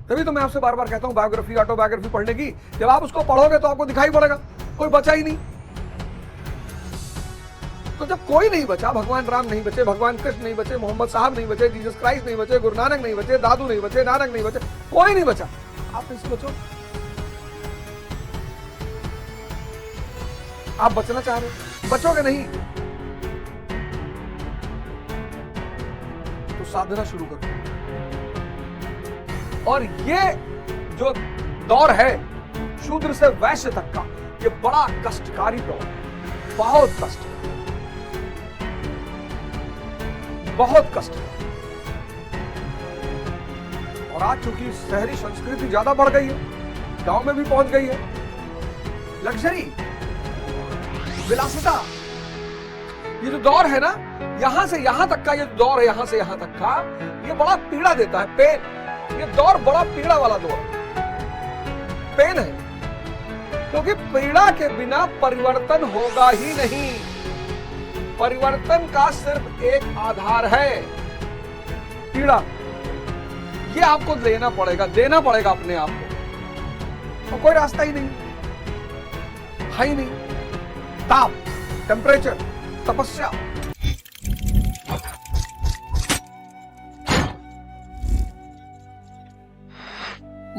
तभी तो मैं आपसे बार बार कहता हूं बायोग्राफी ऑटोबायोग्राफी पढ़ने की। जब आप उसको पढ़ोगे तो आपको दिखाई पड़ेगा कोई बचा ही नहीं। तो जब कोई नहीं बचा, भगवान राम नहीं बचे, भगवान कृष्ण नहीं बचे, मोहम्मद साहब नहीं बचे, जीसस क्राइस्ट नहीं बचे, गुरु नानक नहीं बचे, दादू नहीं बचे, नानक नहीं बचे, कोई नहीं बचा, आप कैसे बचो? आप बचना चाह रहे हो, बचोगे नहीं तो साधना शुरू करो। और ये जो दौर है शूद्र से वैश्य तक का, ये बड़ा कष्टकारी दौर, बहुत कष्ट, बहुत कष्ट। और आज चूंकि शहरी संस्कृति ज्यादा बढ़ गई है, गांव में भी पहुंच गई है, लग्जरी, विलासिता, ये जो दौर है ना, यहां से यहां तक का ये दौर है, यहां से यहां तक का, ये बड़ा पीड़ा देता है, पेन। ये दौर बड़ा पीड़ा वाला दौर, पेन है, क्योंकि पीड़ा के बिना परिवर्तन होगा ही नहीं। परिवर्तन का सिर्फ एक आधार है, पीड़ा। ये आपको लेना पड़ेगा, देना पड़ेगा अपने आप को, और कोई रास्ता ही नहीं है ही नहीं। ताप, टेम्परेचर, तपस्या,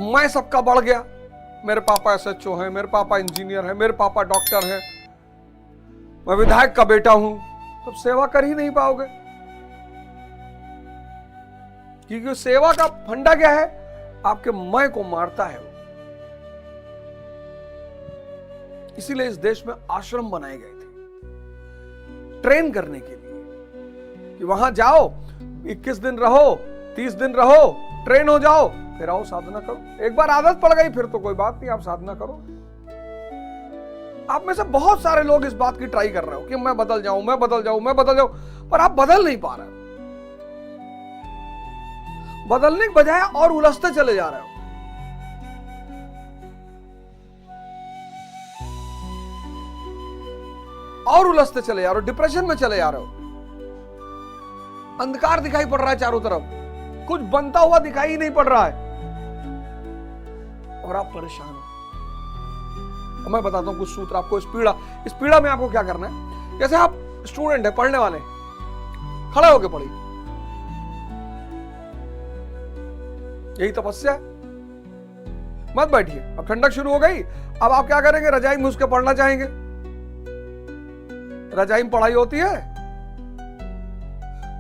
मैं सबका बढ़ गया, मेरे पापा एसएचओ हैं, मेरे पापा इंजीनियर हैं, मेरे पापा डॉक्टर हैं, मैं विधायक का बेटा हूं, तो सेवा कर ही नहीं पाओगे। क्योंकि सेवा का फंडा क्या है? आपके मैं को मारता है वो। इसीलिए इस देश में आश्रम बनाए गए थे, ट्रेन करने के लिए, कि वहां जाओ, 21 दिन रहो, 30 दिन रहो, ट्रेन हो जाओ, फिर आओ साधना करो। एक बार आदत पड़ गई फिर तो कोई बात नहीं, आप साधना करो। आप में से बहुत सारे लोग इस बात की ट्राई कर रहे हो कि मैं बदल जाऊं, मैं बदल जाऊं, मैं बदल जाऊं, पर आप बदल नहीं पा रहे हो। बदलने के बजाय और उलझते चले जा रहे हो। और उलझते चले जा रहे हो, डिप्रेशन में चले जा रहे हो, अंधकार दिखाई पड़ रहा है चारों तरफ, कुछ बनता हुआ दिखाई ही नहीं पड़ रहा है, और आप परेशान हो। मैं बताता हूं कुछ सूत्र आपको। इस पीड़ा में आपको क्या करना है? जैसे आप स्टूडेंट है, पढ़ने वाले, खड़े होके पढ़िए, यही तपस्या है। मत बैठिए, अब ठंडक शुरू हो गई, अब आप क्या करेंगे? रजाई में घुस के पढ़ना चाहेंगे। रजाई में पढ़ाई होती है,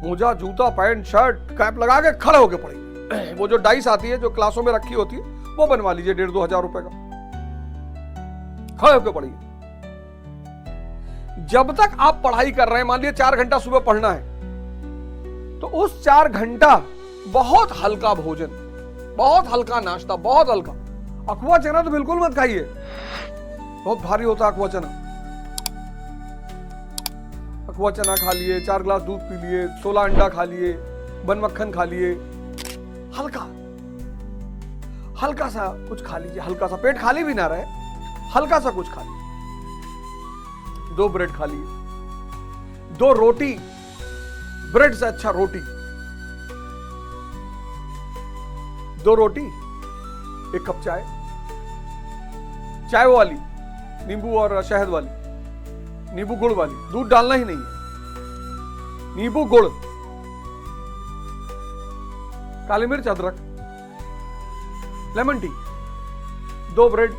मोजा, जूता, पैंट, शर्ट, कैप लगा के खड़े होके पढ़िए। वो जो डाइस आती है जो क्लासों में रखी होती है, वो बनवा लीजिए 1,500-2 हजार रुपए का, खड़े होके पढ़िए। जब तक आप पढ़ाई कर रहे हैं, मान लीजिए 4 घंटा सुबह पढ़ना है, तो उस 4 घंटा बहुत हल्का भोजन, बहुत हल्का नाश्ता, बहुत हल्का। अखवा चना तो बिल्कुल मत खाइए, बहुत भारी होता है अखवा चना। अखवा चना खा लिए, 4 गिलास दूध पी लिए, 16 अंडा खा लिए, बन मक्खन खा लिए, हल्का हल्का सा कुछ खा लीजिए, हल्का सा, पेट खाली भी ना रहे, हल्का सा कुछ खा लीजिए। 2 ब्रेड खा लिए, 2 रोटी, ब्रेड से अच्छा रोटी, 2 रोटी, 1 कप चाय, चाय वाली, नींबू और शहद वाली, नींबू गुड़ वाली, दूध डालना ही नहीं है, नींबू गुड़, काली मिर्च, अदरक, लेमन टी, 2 ब्रेड,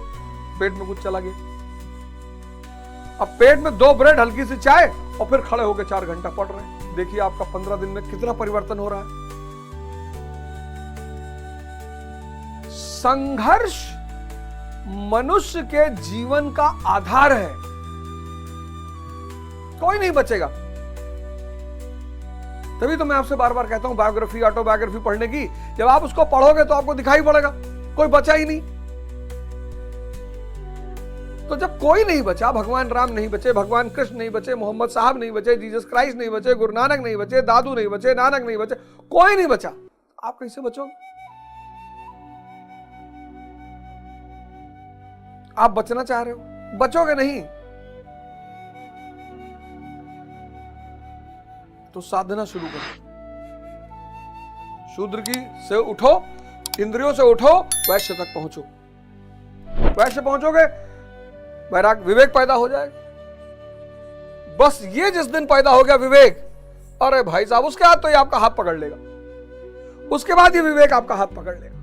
पेट में कुछ चला गया। अब पेट में 2 ब्रेड, हल्की सी चाय, और फिर खड़े होकर 4 घंटा पढ़ रहे हैं। देखिए आपका 15 दिन में कितना परिवर्तन हो रहा है। संघर्ष मनुष्य के जीवन का आधार है, कोई नहीं बचेगा। तभी तो मैं आपसे बार बार कहता हूं बायोग्राफी ऑटोबायोग्राफी पढ़ने की। जब आप उसको पढ़ोगे तो आपको दिखाई पड़ेगा कोई बचा ही नहीं। तो जब कोई नहीं बचा, भगवान राम नहीं बचे, भगवान कृष्ण नहीं बचे, मोहम्मद साहब नहीं बचे, जीसस क्राइस्ट नहीं बचे, गुरु नानक नहीं बचे, दादू नहीं बचे, नानक नहीं बचे, कोई नहीं बचा, आप कैसे बचोगे? आप बचना चाह रहे हो, बचोगे नहीं तो साधना शुरू करो। शूद्र की से उठो, इंद्रियों से उठो, वैश्य तक पहुंचो। वैश्य पहुंचोगे, वैराग विवेक पैदा हो जाएगा। बस ये जिस दिन पैदा हो गया विवेक, अरे भाई साहब, उसके बाद तो ये आपका हाथ पकड़ लेगा। उसके बाद ये विवेक आपका हाथ पकड़ लेगा।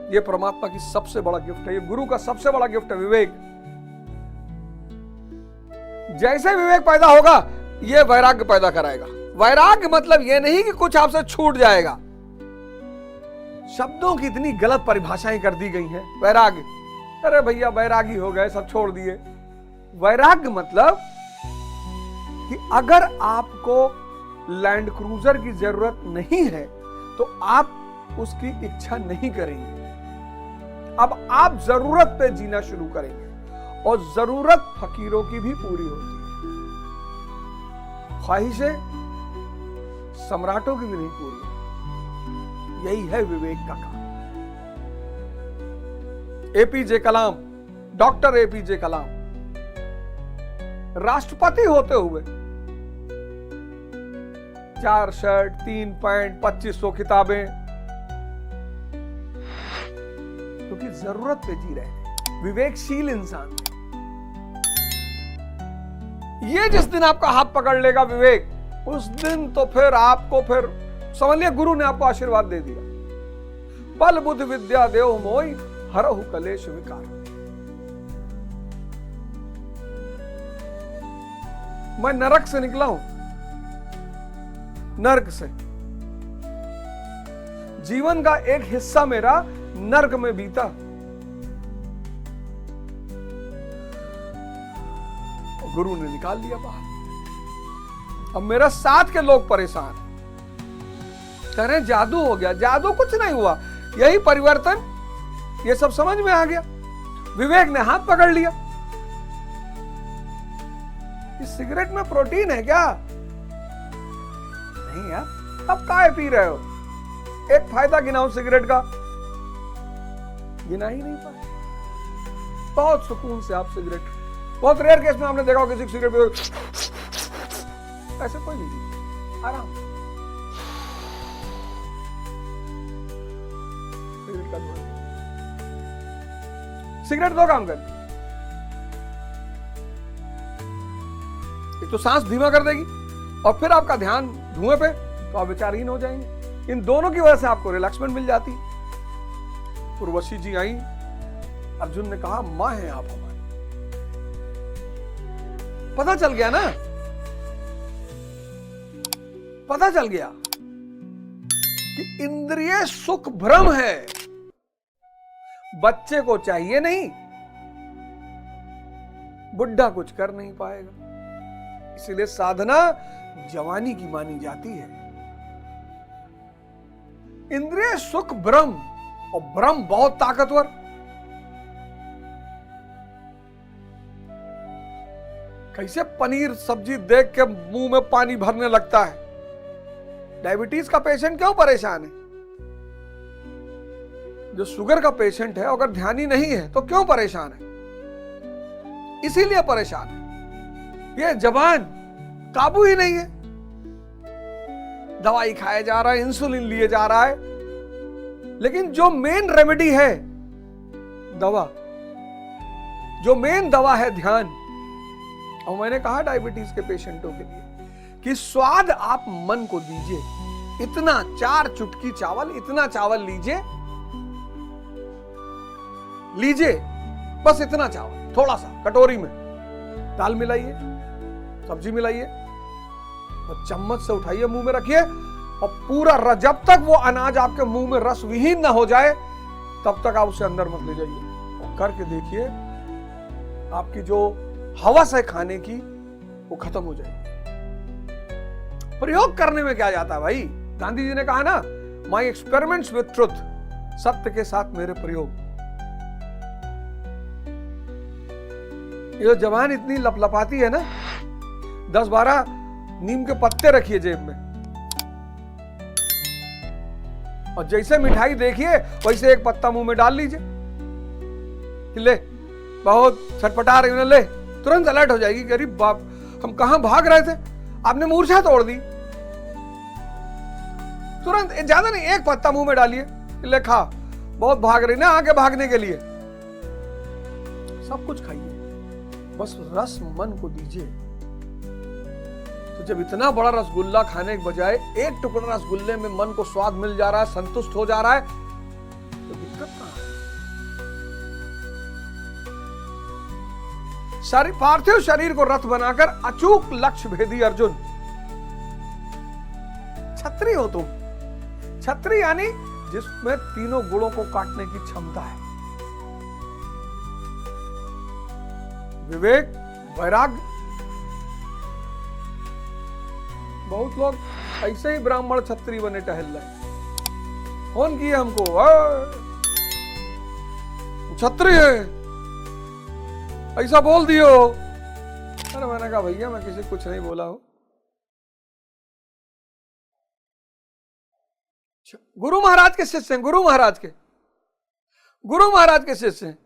ये परमात्मा की सबसे बड़ा गिफ्ट है, ये गुरु का सबसे बड़ा गिफ्ट है, विवेक। जैसे विवेक पैदा होगा, ये वैराग्य पैदा कराएगा। वैराग्य मतलब ये नहीं कि कुछ आपसे छूट जाएगा। शब्दों की इतनी गलत परिभाषाएं कर दी गई हैं। वैराग्य, अरे भैया वैरागी हो गए, सब छोड़ दिए। वैराग्य मतलब कि अगर आपको लैंड क्रूजर की जरूरत नहीं है तो आप उसकी इच्छा नहीं करेंगे। अब आप जरूरत पे जीना शुरू करेंगे, और जरूरत फकीरों की भी पूरी होती है, ख्वाहिशें सम्राटों की भी नहीं पूरी। यही है विवेक का काम। एपीजे कलाम, डॉक्टर एपीजे कलाम राष्ट्रपति होते हुए 4 शर्ट, 3 पैंट, 2500 किताबें, क्योंकि जरूरत पे जी रहे हैं, विवेकशील इंसान। ये जिस दिन आपका हाथ पकड़ लेगा विवेक, उस दिन तो फिर आपको, फिर समझ लिया गुरु ने आपको आशीर्वाद दे दिया। बल बुद्धि विद्या देव मोई, हरहु कलेश विकार। मैं नरक से निकला हूं, नर्क से। जीवन का एक हिस्सा मेरा नर्क में बीता। गुरु ने निकाल लिया बाहर। अब मेरा साथ के लोग परेशान, कह रहे जादू हो गया। जादू कुछ नहीं हुआ, यही परिवर्तन, ये सब समझ में आ गया। विवेक ने हाथ पकड़ लिया। इस सिगरेट में प्रोटीन है क्या? नहीं यार, अब काय पी रहे हो? एक फायदा गिनाओ सिगरेट का, गिना ही नहीं पाए। बहुत सुकून से आप सिगरेट, बहुत रेयर केस में आपने देखा किसी सिगरेट पे ऐसे कोई नहीं, आराम। सिगरेट का धुआं, सिगरेट दो काम कर, एक तो सांस धीमा कर देगी और फिर आपका ध्यान धुएं पे, तो आप विचारहीन हो जाएंगे। इन दोनों की वजह से आपको रिलैक्समेंट मिल जाती है। उर्वशी जी आई, अर्जुन ने कहा मां है आप हमारी। पता चल गया ना, पता चल गया कि इंद्रिय सुख भ्रम है, बच्चे को चाहिए नहीं, बुढ़ा कुछ कर नहीं पाएगा। इसीलिए साधना जवानी की मानी जाती है। इंद्रिय सुख भ्रम, और भ्रम बहुत ताकतवर। कैसे पनीर सब्जी देख के मुंह में पानी भरने लगता है। डायबिटीज का पेशेंट क्यों परेशान है? जो शुगर का पेशेंट है, अगर ध्यान ही नहीं है तो क्यों परेशान है? इसीलिए परेशान है। ये जबान काबू ही नहीं है। दवाई खाया जा रहा है, इंसुलिन लिए जा रहा है, लेकिन जो मेन रेमेडी है दवा, जो मेन दवा है ध्यान। और मैंने कहा डायबिटीज के पेशेंटों के लिए कि स्वाद आप मन को दीजिए। इतना 4 चुटकी चावल, इतना चावल लीजिए, लीजिए बस इतना चावल, थोड़ा सा कटोरी में दाल मिलाइए, सब्जी मिलाइए, और चम्मच से उठाइए, मुंह में रखिए, और पूरा जब तक वो अनाज आपके मुंह में रस विहीन ना हो जाए तब तक आप उसे अंदर मत ले जाइए। करके देखिए, आपकी जो हवस है खाने की वो खत्म हो जाएगी। प्रयोग करने में क्या जाता है भाई? गांधी जी ने कहा ना, माई एक्सपेरिमेंट्स विथ ट्रुथ, सत्य के साथ मेरे प्रयोग। ये जबान इतनी लपलपाती है ना, 10-12 नीम के पत्ते रखिए जेब में, और जैसे मिठाई देखिए वैसे एक पत्ता मुंह में डाल लीजिए कि ले, बहुत छटपटा रही, ले, तुरंत अलर्ट हो जाएगी कि अरे बाप, हम कहां भाग रहे थे, आपने मूर्छा तोड़ दी। तुरंत ज्यादा नहीं, एक पत्ता मुंह में डालिए, ले खा, बहुत भाग रही ना आगे भागने के लिए, सब कुछ खाइए, बस रस मन को दीजिए। तो जब इतना बड़ा रसगुल्ला खाने के बजाय एक टुकड़ा रसगुल्ले में मन को स्वाद मिल जा रहा है, संतुष्ट हो जा रहा है, तो दिक्कत कहां है? पार्थिव शरीर को रथ बनाकर अचूक लक्ष्य भेदी अर्जुन। छत्री हो तुम, छत्री यानी जिसमें तीनों गुणों को काटने की क्षमता है, विवेक, वैराग्य। बहुत लोग ऐसे ही ब्राह्मण छत्री बने टहल रहे, कौन किए हमको, छत्री है ऐसा बोल दियो। अरे मैंने कहा भैया मैं किसी कुछ नहीं बोला हूं। गुरु महाराज के शिष्य हैं, गुरु महाराज के शिष्य हैं,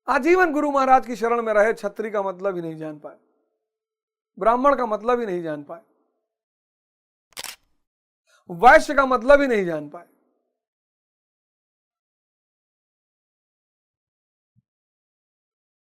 आजीवन गुरु महाराज की शरण में रहे, छत्री का मतलब ही नहीं जान पाए, ब्राह्मण का मतलब ही नहीं जान पाए, वैश्य का मतलब ही नहीं जान पाए।